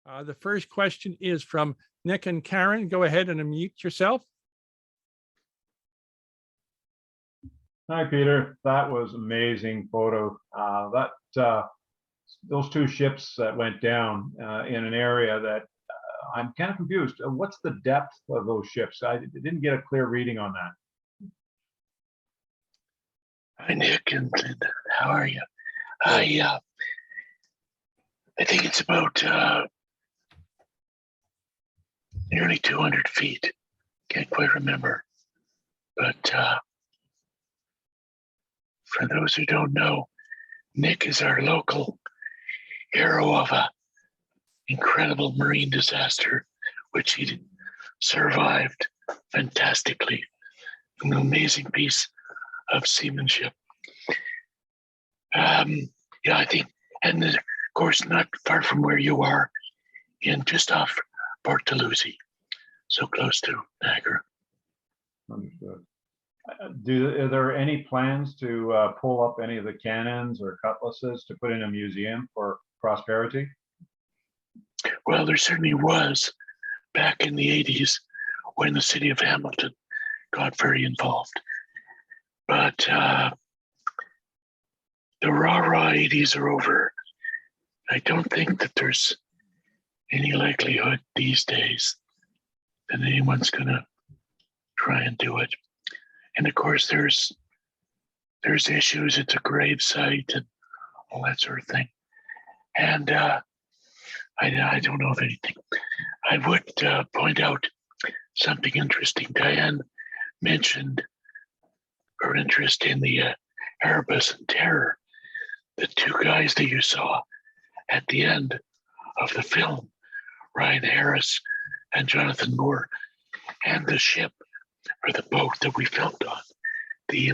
The first question is from Nick and Karen. Go ahead and unmute yourself. Hi, Peter. That was amazing photo. Those two ships that went down in an area that I'm kind of confused. What's the depth of those ships? I didn't get a clear reading on that. Hi, Nick, and how are you? I think it's about nearly 200 feet. Can't quite remember, but for those who don't know, Nick is our local hero of a incredible marine disaster, which he survived fantastically. An amazing piece of seamanship. Yeah, I think, and of course, not far from where you are, in just off Port Dalhousie, so close to Niagara. Understood. Are there any plans to pull up any of the cannons or cutlasses to put in a museum for prosperity? Well, there certainly was back in the 80s when the city of Hamilton got very involved. But the rah-rah 80s are over. I don't think that there's any likelihood these days that anyone's gonna try and do it. And of course, there's issues. It's a grave site and all that sort of thing. And I don't know of anything. I would point out something interesting. Diane mentioned her interest in the Erebus and Terror. The two guys that you saw at the end of the film, Ryan Harris and Jonathan Moore, and the ship or the boat that we filmed on, the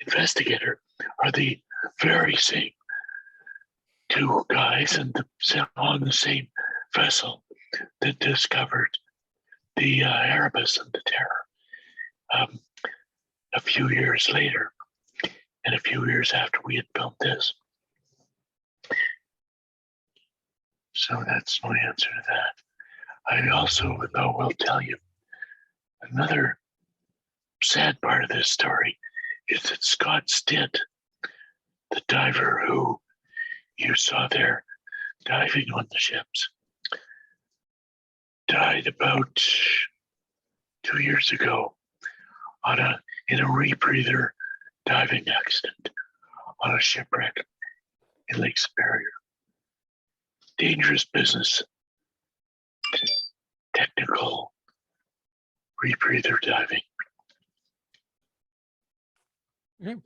investigator, are the very same two guys and on the same vessel that discovered the Erebus and the Terror a few years later, and a few years after we had filmed this. So that's my answer to that. I also, though, will tell you another sad part of this story is that Scott Stitt, the diver who you saw there diving on the ships, died about 2 years ago in a rebreather diving accident on a shipwreck in Lake Superior. Dangerous business, technical rebreather diving. Okay.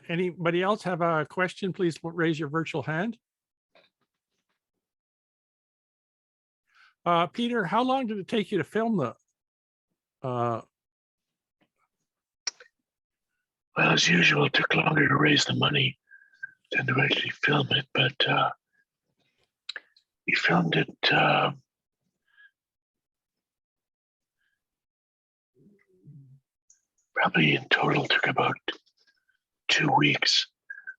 Anybody else have a question? Please raise your virtual hand. Peter, how long did it take you to film the? Well, as usual, it took longer to raise the money than to actually film it, but we filmed it probably in total took about 2 weeks.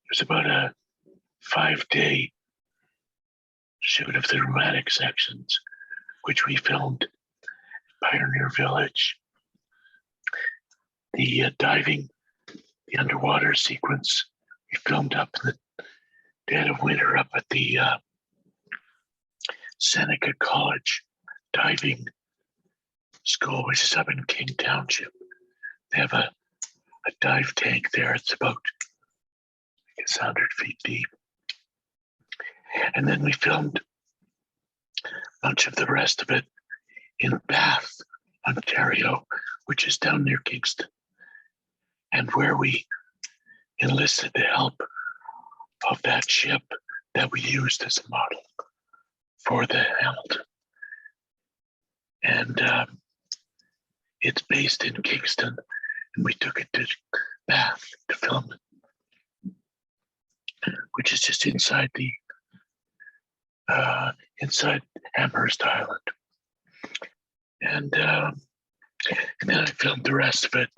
It was about a 5-day shoot of the dramatic sections, which we filmed at Pioneer Village. The diving, the underwater sequence, we filmed up in the dead of winter up at the Seneca College diving school, which is up in King Township. They have a dive tank there. It's about, I guess, 100 feet deep. And then we filmed much of the rest of it in Bath, Ontario, which is down near Kingston, and where we enlisted the help of that ship that we used as a model for the Hamilton. And it's based in Kingston, and we took it to Bath to film it, which is just inside the inside Amherst Island. And then I filmed the rest of it,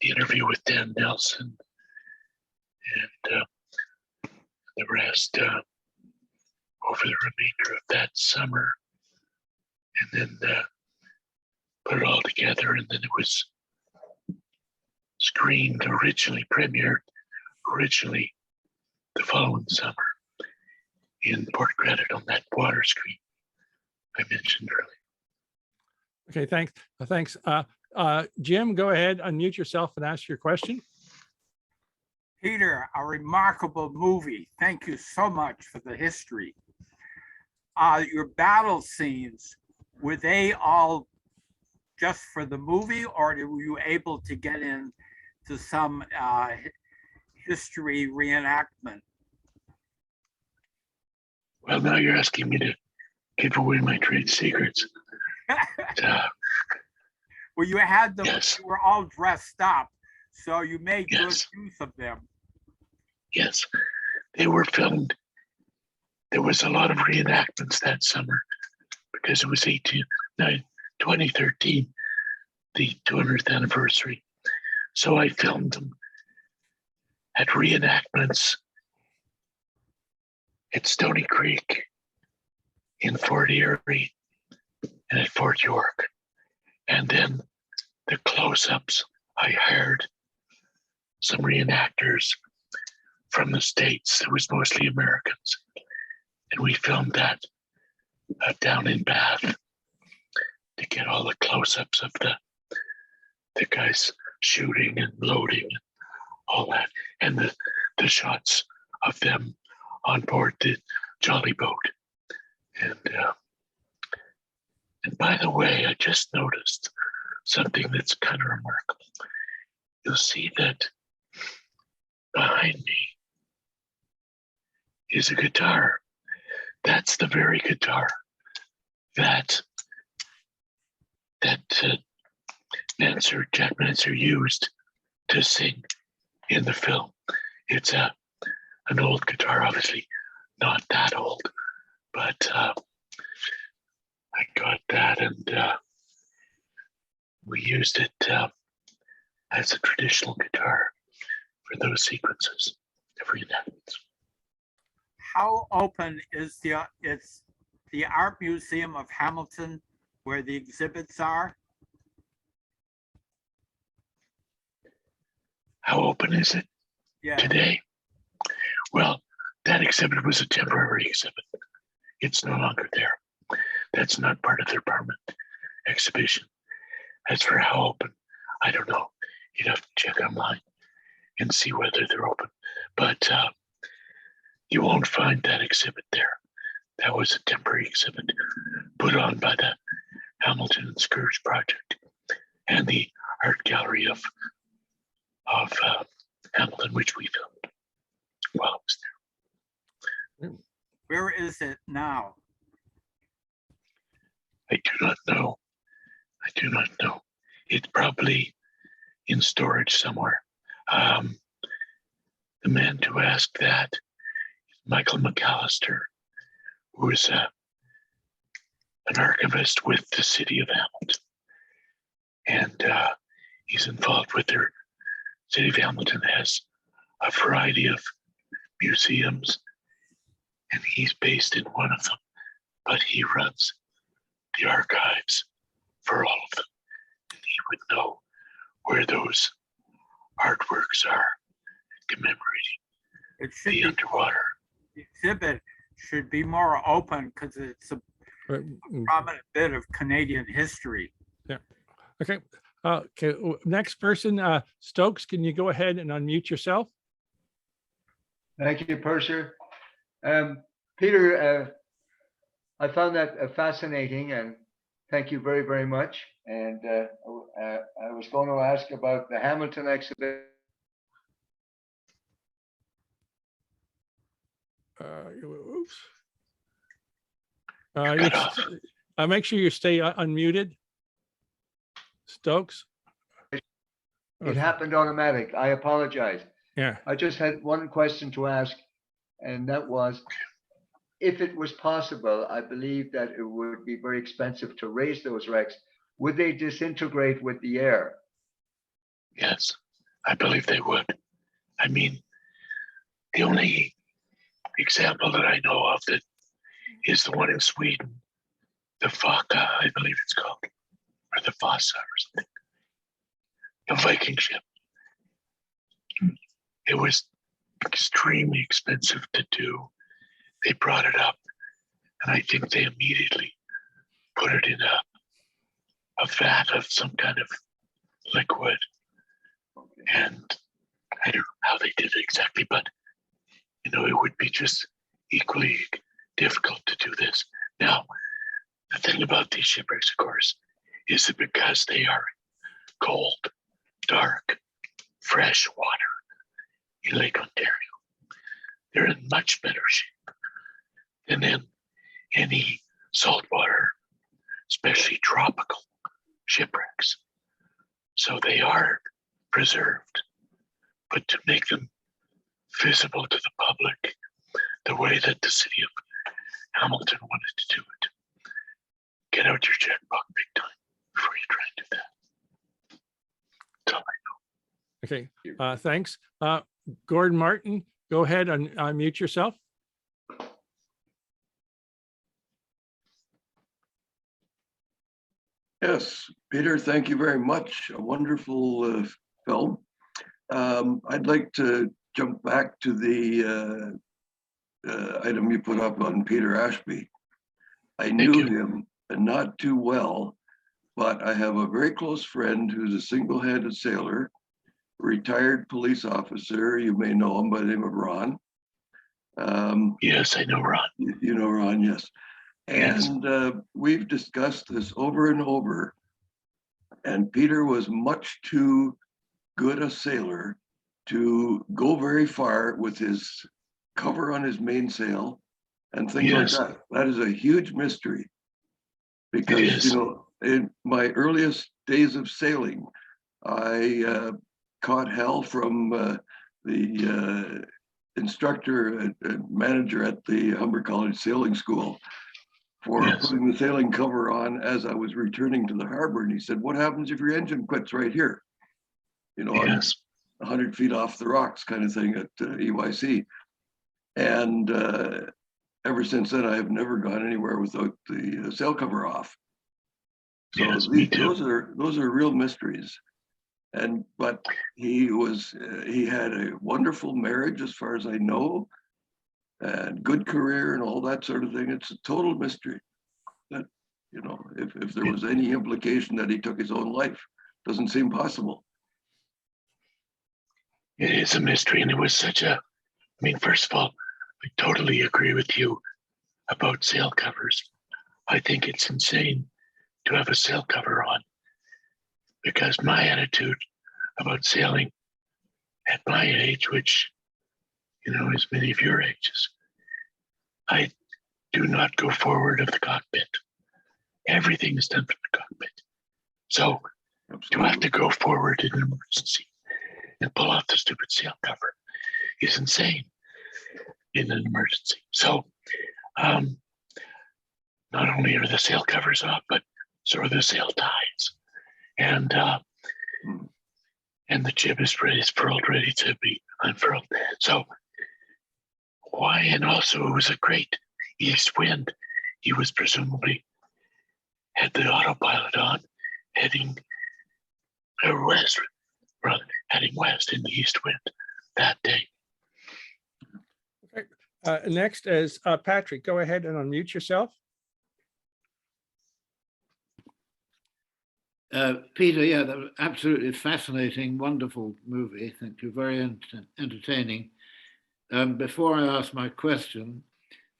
the interview with Dan Nelson, and the rest over the remainder of that summer, and then put it all together, and then it was screened premiered originally the following summer in Port Credit on that water screen I mentioned earlier. Okay, thanks. Thanks. Jim, go ahead, unmute yourself and ask your question. Peter, a remarkable movie. Thank you so much for the history. Your battle scenes, were they all just for the movie, or were you able to get into some history reenactment? Well, now you're asking me to give away my trade secrets. Well, you had them, Yes. you were all dressed up, so you made Yes. good use of them. Yes, they were filmed. There was a lot of reenactments that summer because it was 2013, the 200th anniversary. So I filmed them at reenactments at Stony Creek, in Fort Erie, and at Fort York. And then the close-ups, I hired some reenactors from the States. It was mostly Americans. And we filmed that down in Bath to get all the close-ups of the guys shooting and loading and all that. And the shots of them on board the jolly boat. And by the way, I just noticed something that's kind of remarkable. You'll see that behind me is a guitar. That's the very guitar that Jack Manser used to sing in the film. It's an old guitar, obviously not that old, but I got that, and we used it as a traditional guitar for those sequences of reenactments. How open is the Art Museum of Hamilton where the exhibits are? How open is it Yeah, today? Well, that exhibit was a temporary exhibit. It's no longer there. That's not part of their permanent exhibition. As for how open, I don't know. You'd have to check online and see whether they're open. But you won't find that exhibit there. That was a temporary exhibit put on by the Hamilton and Scourge Project and the Art Gallery of Hamilton, which we filmed while I was there. where is it now? I do not know. I do not know. It's probably in storage somewhere. The man to ask that is Michael McAllister, who is an archivist with the city of Hamilton. And he's involved with their city of Hamilton has a variety of museums, and he's based in one of them, but he runs the archives for all of them. And he would know where those artworks are commemorating It should the be, underwater. the exhibit should be more open because it's a prominent bit of Canadian history. Okay. Okay. Next person, Stokes, can you go ahead and unmute yourself? Thank you, Purser. Peter, I found that fascinating, and thank you very, very much. And I was going to ask about the Hamilton exhibit. Oops. Cut off. Make sure you stay unmuted. Stokes. It Okay. happened automatic. I apologize. Yeah. I just had one question to ask, and that was, if it was possible, I believe that it would be very expensive to raise those wrecks. Would they disintegrate with the air? Yes, I believe they would. I mean, the only example that I know of that is the one in Sweden, the Faka, I believe it's called, or the Vasa or something. The Viking ship. It was extremely expensive to do. They brought it up, and I think they immediately put it in a vat of some kind of liquid. And I don't know how they did it exactly, but you know, it would be just equally difficult to do this. Now, the thing about these shipwrecks, of course, is that because they are cold, dark, fresh water in Lake Ontario, they're in much better shape than in any saltwater, especially tropical shipwrecks. So they are preserved, but to make them visible to the public the way that the city of Hamilton wanted to do it, get out your checkbook big time before you try and do that. That's all I know. Okay, thanks. Gordon Martin, go ahead and unmute yourself. Yes, Peter, thank you very much. A wonderful film. I'd like to jump back to the item you put up on Peter Ashby. I knew him not too well, but I have a very close friend who's a single-handed sailor, retired police officer. You may know him by the name of Ron. Yes, I know Ron. You know Ron, yes. And we've discussed this over and over. And Peter was much too good a sailor to go very far with his cover on his mainsail and things like that. That is a huge mystery. Because, you know, in my earliest days of sailing, I caught hell from the instructor and manager at the Humber College Sailing School for putting the sailing cover on as I was returning to the harbor. And he said, what happens if your engine quits right here? You know, 100 feet off the rocks kind of thing at EYC. And ever since then, I have never gone anywhere without the sail cover off. So those are real mysteries. But he had a wonderful marriage as far as I know, and good career and all that sort of thing. It's a total mystery that, you know, if there was any implication that he took his own life, doesn't seem possible. It is a mystery, and it was such a, I mean, first of all, I totally agree with you about sail covers. I think it's insane to have a sail cover on, because my attitude about sailing at my age, which, you know, is many of your ages, I do not go forward of the cockpit. Everything is done from the cockpit. So to have to go forward in an emergency and pull off the stupid sail cover is insane in an emergency. So not only are the sail covers off, but so are the sail ties. And the jib is furled, ready to be unfurled. So why? And also it was a great east wind. He was presumably had the autopilot on, heading west in the east wind that day. Okay. Next is Patrick. Go ahead and unmute yourself. Peter, yeah, that was absolutely fascinating, wonderful movie. Thank you, very entertaining. Before I ask my question,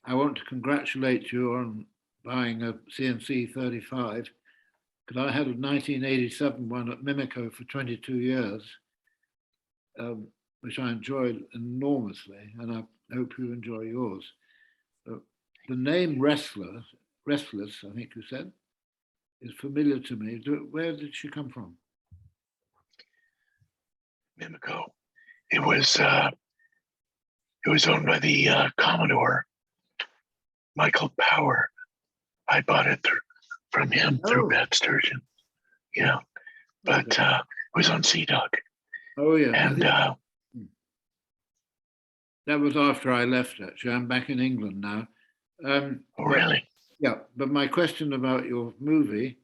I want to congratulate you on buying a CNC 35, because I had a 1987 one at Mimico for 22 years, which I enjoyed enormously, and I hope you enjoy yours. The name Restless, I think you said, is familiar to me. Where did she come from? Mimico. It was owned by the Commodore, Michael Power. I bought it from him through Pat Sturgeon. Yeah, but it was on Sea Dog. Oh yeah, and that was after I left. Actually, I'm back in England now, Um, Oh, but- really? Yeah, but my question about your movie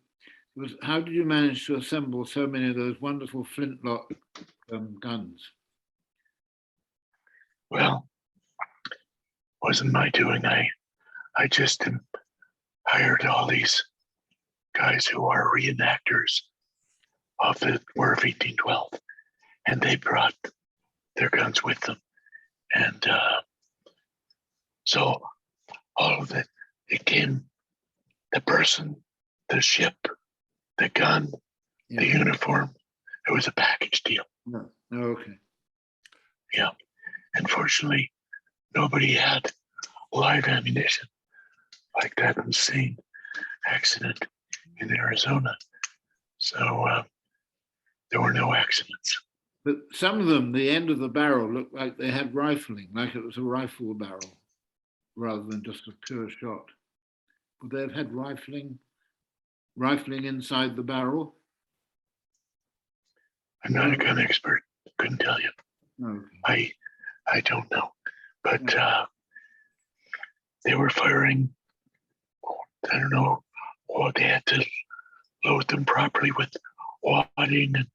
was, how did you manage to assemble so many of those wonderful flintlock guns? Well, wasn't my doing. I just hired all these guys who are reenactors of the War of 1812, and they brought their guns with them. And so all of it came, the person, the ship, the gun, the Yeah. uniform, it was a package deal. No. Oh, okay. Yeah. Unfortunately, nobody had live ammunition like that insane accident in Arizona. So there were no accidents. But some of them, the end of the barrel looked like they had rifling, like it was a rifle barrel, rather than just a pure shot. Would they have had rifling inside the barrel? I'm not a gun expert. Couldn't tell you. Okay. I don't know. But they were firing, I don't know, they had to load them properly with wadding and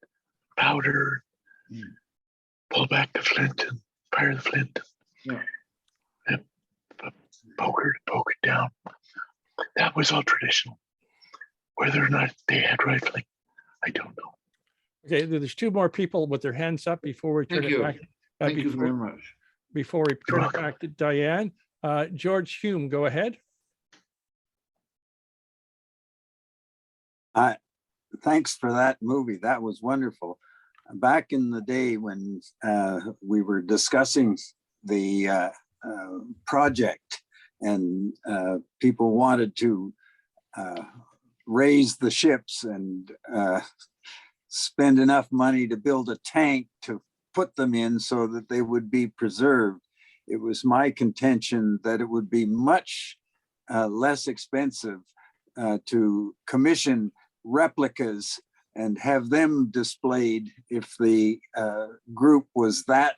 powder, pull back the flint and fire the flint. Yeah. And poke it down. That was all traditional. Whether or not they had rifling, I don't know. Okay, there's two more people with their hands up before we turn Thank it you. back. Thank you very much. Before we You're turn it welcome. back to Diane, George Hume, go ahead. Thanks for that movie. That was wonderful. Back in the day when we were discussing the project and people wanted to raise the ships and spend enough money to build a tank to put them in so that they would be preserved, it was my contention that it would be much less expensive to commission replicas and have them displayed if the group was that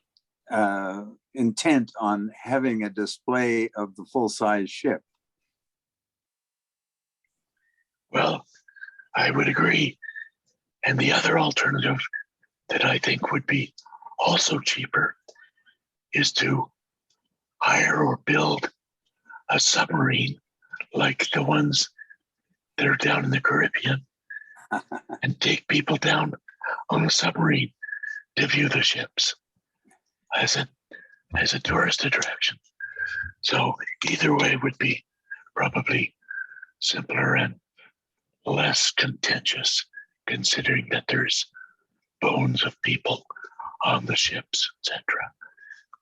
intent on having a display of the full-size ship. Well, I would agree. And the other alternative that I think would be also cheaper is to hire or build a submarine like the ones that are down in the Caribbean and take people down on a submarine to view the ships as a tourist attraction. So either way would be probably simpler and less contentious, considering that there's bones of people on the ships, etc.,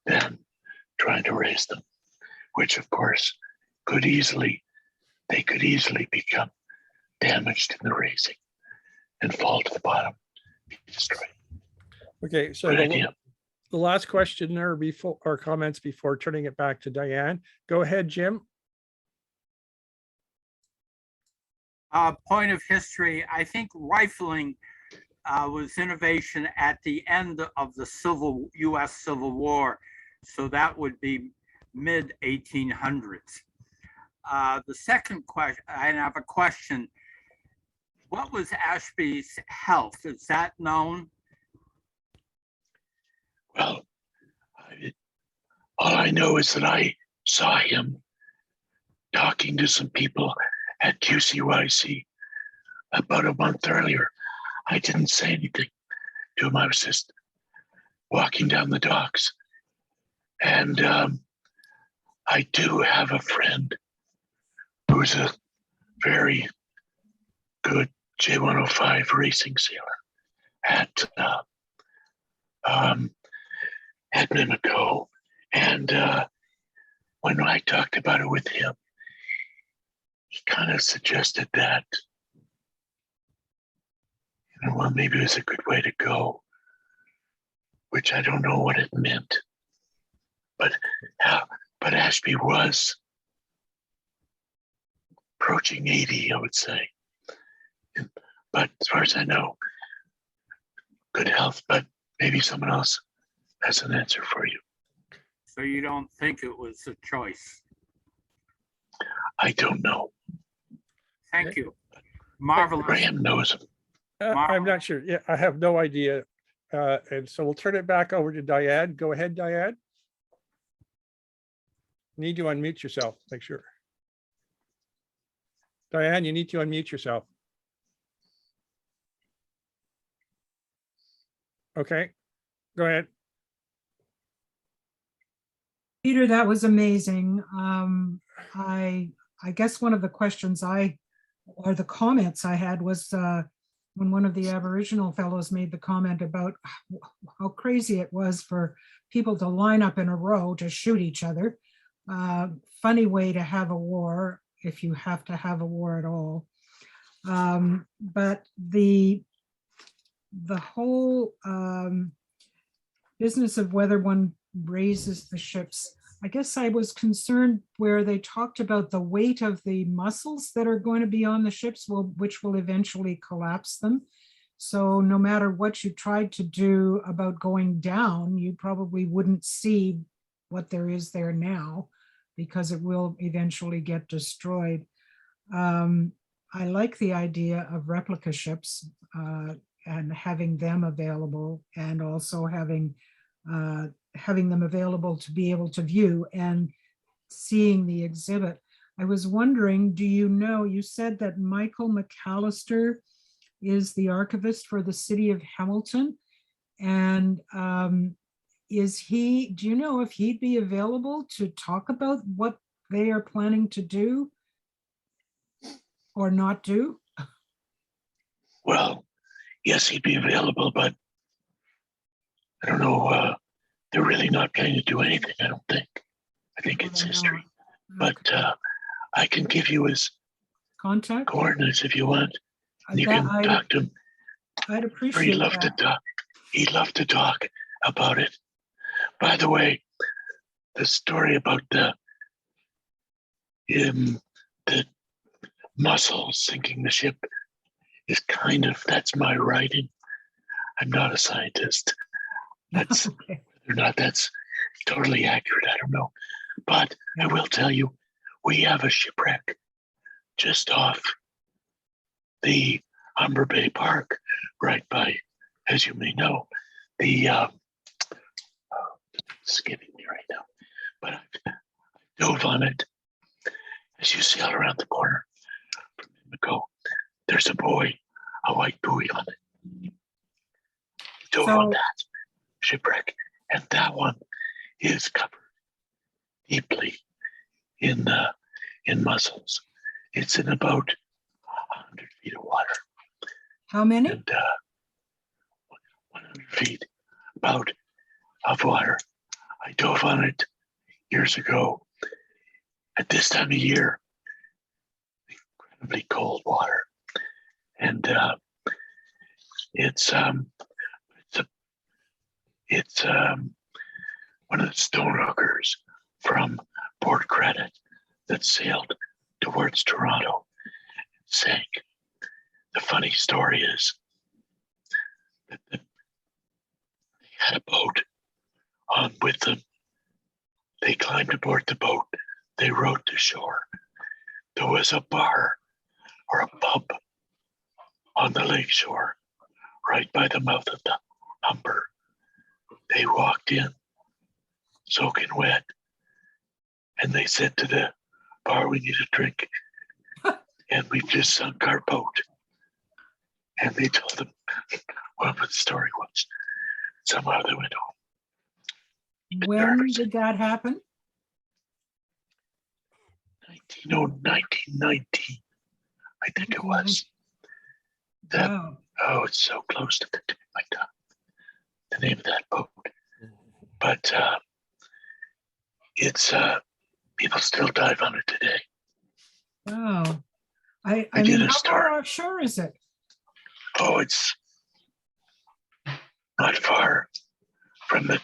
than trying to raise them, which of course could easily become damaged in the raising and fall to the bottom, be destroyed. Okay, so Good idea. the last question there before, or comments before turning it back to Diane. Go ahead, Jim. Point of history, I think rifling was innovation at the end of the U.S. Civil War. So that would be mid 1800s. The second question, I have a question. What was Ashby's health? Is that known? Well, all I know is that I saw him talking to some people at QCYC about a month earlier. I didn't say anything to him. I was just walking down the docks. And I do have a friend who's a very good J105 racing sailor at Mimico. And when I talked about it with him, he kind of suggested that, well, maybe it was a good way to go, which I don't know what it meant. But Ashby was approaching 80, I would say. But as far as I know, good health, but maybe someone else has an answer for you. So you don't think it was a choice? I don't know. Thank you. Marvelous. Graham knows him. I'm not sure. Yeah, I have no idea. And so we'll turn it back over to Diane. Go ahead, Diane. Need to unmute yourself, make sure. Diane, you need to unmute yourself. Okay, go ahead. Peter, that was amazing. I guess one of the questions or the comments I had was when one of the Aboriginal fellows made the comment about how crazy it was for people to line up in a row to shoot each other. Funny way to have a war, if you have to have a war at all. But the whole business of whether one raises the ships, I guess I was concerned where they talked about the weight of the mussels that are going to be on the ships, which will eventually collapse them. So no matter what you tried to do about going down, you probably wouldn't see what there is there now, because it will eventually get destroyed. I like the idea of replica ships and having them available, and also having them available to be able to view and seeing the exhibit. I was wondering, do you know, you said that Michael McAllister is the archivist for the city of Hamilton, and do you know if he'd be available to talk about what they are planning to do or not do? Well, yes, he'd be available, but I don't know. They're really not planning to do anything, I don't think. I think it's history. But I can give you his Contact coordinates if you want. You can talk to him. I'd appreciate that. He'd love to talk about it. By the way, the story about the mussels sinking the ship is that's my writing. I'm not a scientist. That's Okay. whether or not that's totally accurate, I don't know. But I will tell you, we have a shipwreck just off the Humber Bay Park, right by, as you may know, the skipping me right now, but I dove on it. As you sail around the corner from Pimlico, there's a white buoy on it. Dove on that shipwreck, and that one is covered deeply in mussels. It's in about 100 feet of water. How many? And 100 feet about of water. I dove on it years ago. At this time of year, incredibly cold water, and it's one of the stone hookers from Port Credit that sailed towards Toronto and sank. The funny story is that they had a boat on with them. They climbed aboard the boat. They rowed to shore. There was a bar or a pub on the lake shore right by the mouth of the Humber. They walked in, soaking wet, and they said to the bar, "We need a drink." And we've just sunk our boat. And they told them what the story was. Somehow they went home. When did that happen? 1919, I think it was. Wow. Oh, it's so close to the tip of my tongue, the name of that boat. But it's people still dive on it today. Wow. I I did mean, a how story. far offshore is it? Oh, it's not far from the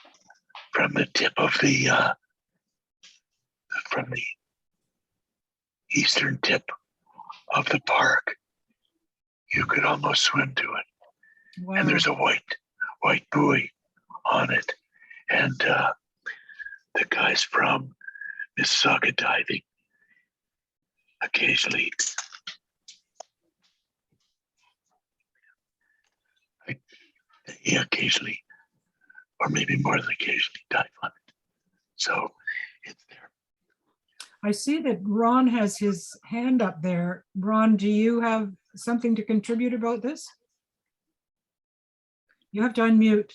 tip of from the eastern tip of the park. You could almost swim to it. Wow. And there's a white buoy on it. And the guys from Mississauga Diving occasionally, he occasionally, or maybe more than occasionally, dive on it. So it's there. I see that Ron has his hand up there. Ron, do you have something to contribute about this? You have to unmute.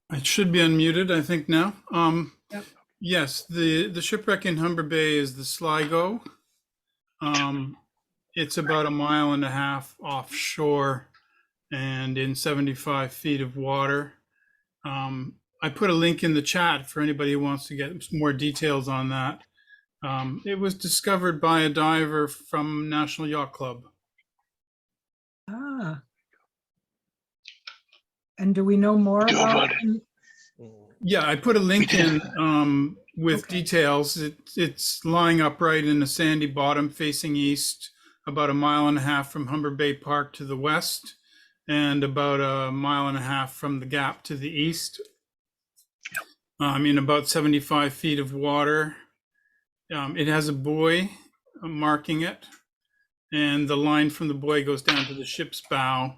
I should be unmuted, I think now. Yep. Yes, the shipwreck in Humber Bay is the Sligo. It's about 1.5 miles offshore and in 75 feet of water. I put a link in the chat for anybody who wants to get more details on that. It was discovered by a diver from National Yacht Club. Ah. And do we know more Do about about it? Yeah, I put a link in with Okay. details. It's lying upright in a sandy bottom facing east, about 1.5 miles from Humber Bay Park to the west, and about 1.5 miles from the Gap to the east. In about 75 feet of water. It has a buoy marking it, and the line from the buoy goes down to the ship's bow.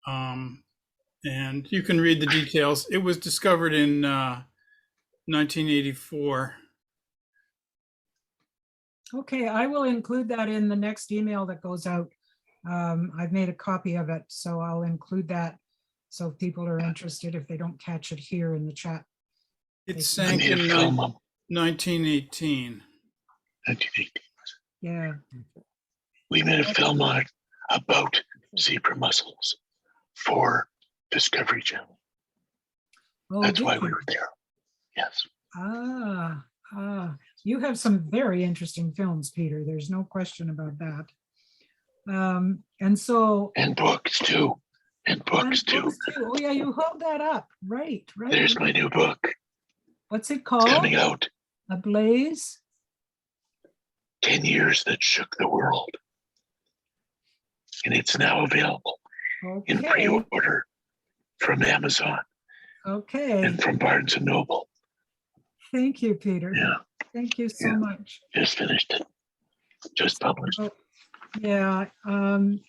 And you can read the details. It was discovered in 1984. Okay, I will include that in the next email that goes out. I've made a copy of it, so I'll include that. So if people are interested, if they don't catch it here in the chat. It I sank made a in film of 1918. 1918. Yeah. We made a film on it about zebra mussels for Discovery Channel. Oh, That's did why you? we were there. Yes. You have some very interesting films, Peter. There's no question about that. And so. And books too. And books too. Books too. Oh yeah, you hold that up. Right, right. There's my new book. What's it It's called? coming out. A Blaze? 10 years that shook the world. And it's now available in Okay, pre-order from Amazon okay. and from Barnes and Noble. Thank you, Peter. Yeah, Thank you so Yeah. much. just finished it. Just published. Oh, yeah,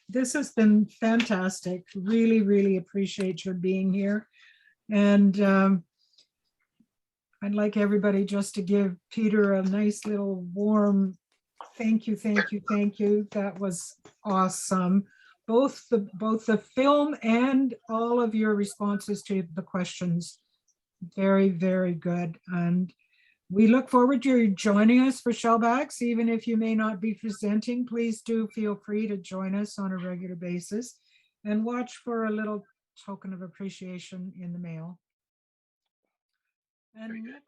this has been fantastic. Really, really appreciate your being here. And I'd like everybody just to give Peter a nice little warm thank you, thank you, thank you. That was awesome. Both the film and all of your responses to the questions. Very, very good. And we look forward to you joining us for Shellbacks, even if you may not be presenting. Please do feel free to join us on a regular basis and watch for a little token of appreciation in the mail. And next